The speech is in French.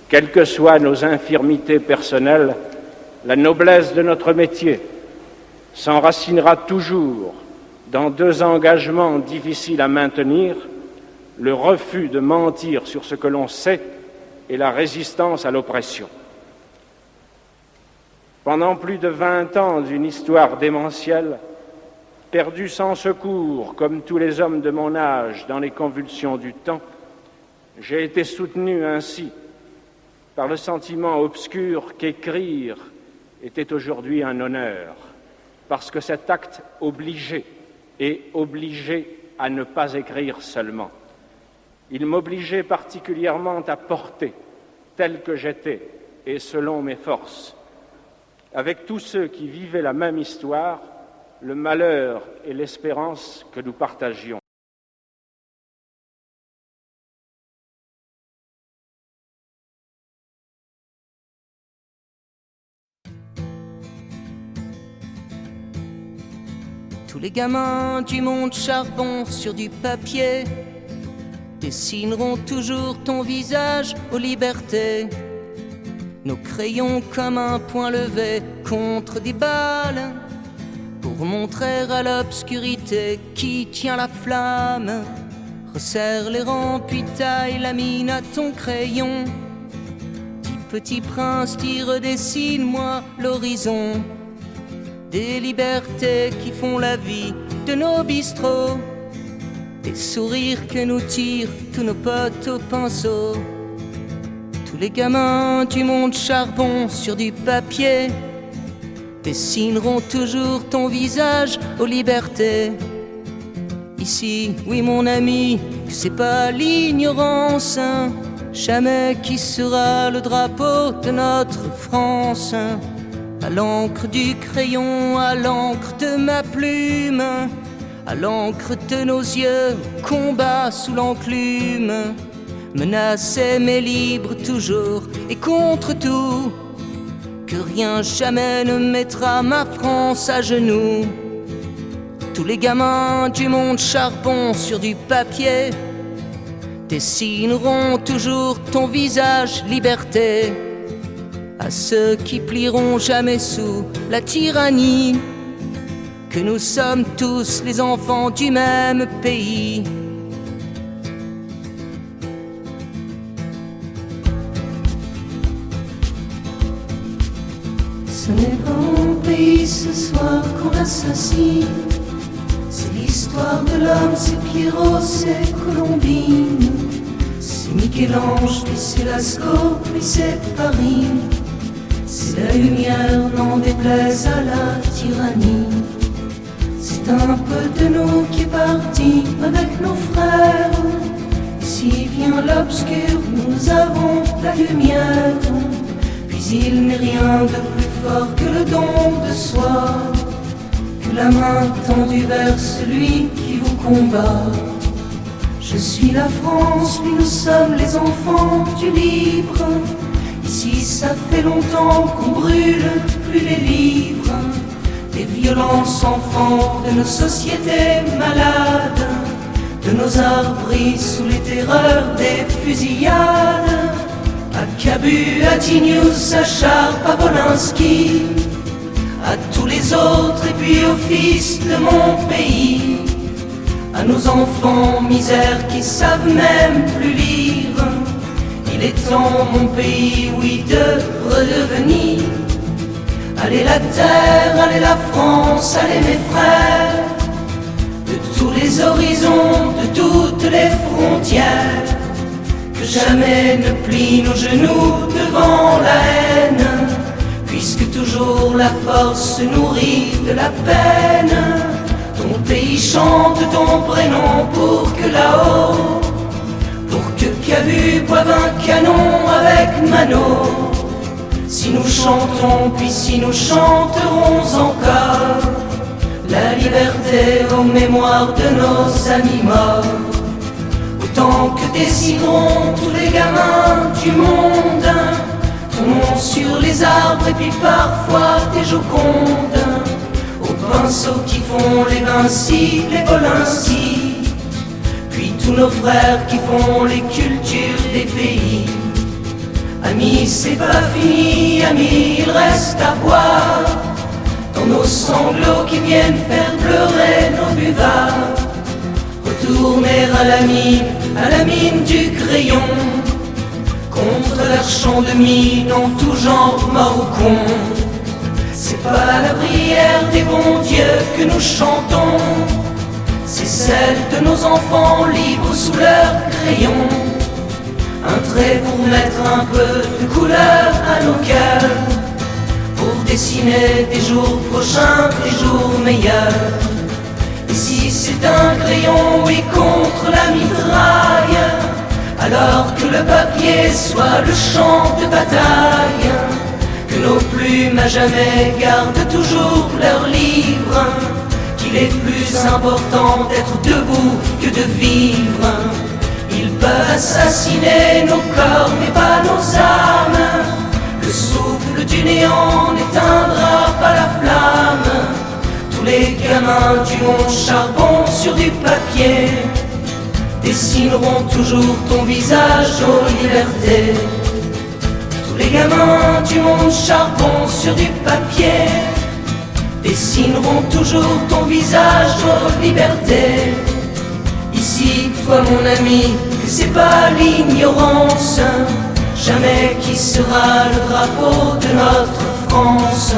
Quelles que soient nos infirmités personnelles, la noblesse de notre métier s'enracinera toujours dans deux engagements difficiles à maintenir, le refus de mentir sur ce que l'on sait et la résistance à l'oppression. Pendant plus de 20 ans d'une histoire démentielle, perdue sans secours, comme tous les hommes de mon âge dans les convulsions du temps, j'ai été soutenu ainsi par le sentiment obscur qu'écrire était aujourd'hui un honneur, parce que cet acte obligeait à ne pas écrire seulement. Il m'obligeait particulièrement à porter, tel que j'étais et selon mes forces, avec tous ceux qui vivaient la même histoire, le malheur et l'espérance que nous partagions. Tous les gamins du monde charbon sur du papier dessineront toujours ton visage aux libertés. Nos crayons comme un point levé contre des balles pour montrer à l'obscurité qui tient la flamme. Resserre les rangs puis taille la mine à ton crayon. Dis petit prince, t'y redessine-moi l'horizon des libertés qui font la vie de nos bistrots, des sourires que nous tirent tous nos potes au pinceau. Tous les gamins du monde charbon sur du papier dessineront toujours ton visage aux libertés. Ici, oui mon ami, que c'est pas l'ignorance, jamais qui sera le drapeau de notre France. À l'encre du crayon, à l'encre de ma plume, à l'encre de nos yeux, combat sous l'enclume. Menacé mais libre toujours et contre tout, que rien jamais ne mettra ma France à genoux. Tous les gamins du monde charbon sur du papier dessineront toujours ton visage liberté. À ceux qui plieront jamais sous la tyrannie, que nous sommes tous les enfants du même pays. Ce n'est pas mon pays ce soir qu'on assassine. C'est l'histoire de l'homme, c'est Pierrot, c'est Colombine. C'est Michel-Ange, puis c'est Lascaux, puis c'est Paris. C'est la lumière, n'en déplaise à la tyrannie. C'est un peu de nous qui est parti avec nos frères. Ici vient l'obscur, nous avons la lumière. Puis il n'est rien de plus fort que le don de soi, que la main tendue vers celui qui vous combat. Je suis la France, puis nous sommes les enfants du libre. Ici ça fait longtemps qu'on brûle plus les livres des violences enfants de nos sociétés malades, de nos arbres sous les terreurs des fusillades. À Cabu, à Tignouz, à Charp, à Wolinski, à tous les autres et puis aux fils de mon pays, à nos enfants misères qui savent même plus lire. Il est temps, mon pays, oui, de redevenir. Allez la terre, allez la France, allez mes frères, de tous les horizons, de toutes les frontières, que jamais ne plient nos genoux devant la haine, puisque toujours la force se nourrit de la peine. Ton pays chante ton prénom pour que là-haut, pour que Cabu boive un canon avec Mano. Si nous chantons, puis si nous chanterons encore la liberté aux mémoires de nos amis morts, autant que dessineront tous les gamins du monde ton nom sur les arbres et puis parfois tes Jocondes, aux pinceaux qui font les Vinci, les Wolinski, puis tous nos frères qui font les cultures des pays. Ami, c'est pas fini, ami, il reste à boire. Dans nos sanglots qui viennent faire pleurer nos buvards. Retourner à la mine du crayon, contre leur champ de mine en tout genre mort ou con. C'est pas la prière des bons dieux que nous chantons, c'est celle de nos enfants libres sous leur crayon. Un trait pour mettre un peu de couleur à nos cœurs, pour dessiner des jours prochains, des jours meilleurs. Et si c'est un crayon, oui, contre la mitraille, alors que le papier soit le champ de bataille, que nos plumes à jamais gardent toujours leur livre, qu'il est plus important d'être debout que de vivre. Ils peuvent assassiner nos corps mais pas nos âmes. Le souffle du néant n'éteindra pas la flamme. Tous les gamins du monde charbon sur du papier dessineront toujours ton visage aux libertés. Tous les gamins du monde charbon sur du papier dessineront toujours ton visage aux libertés. Ici, toi mon ami, que c'est pas l'ignorance jamais qui sera le drapeau de notre France.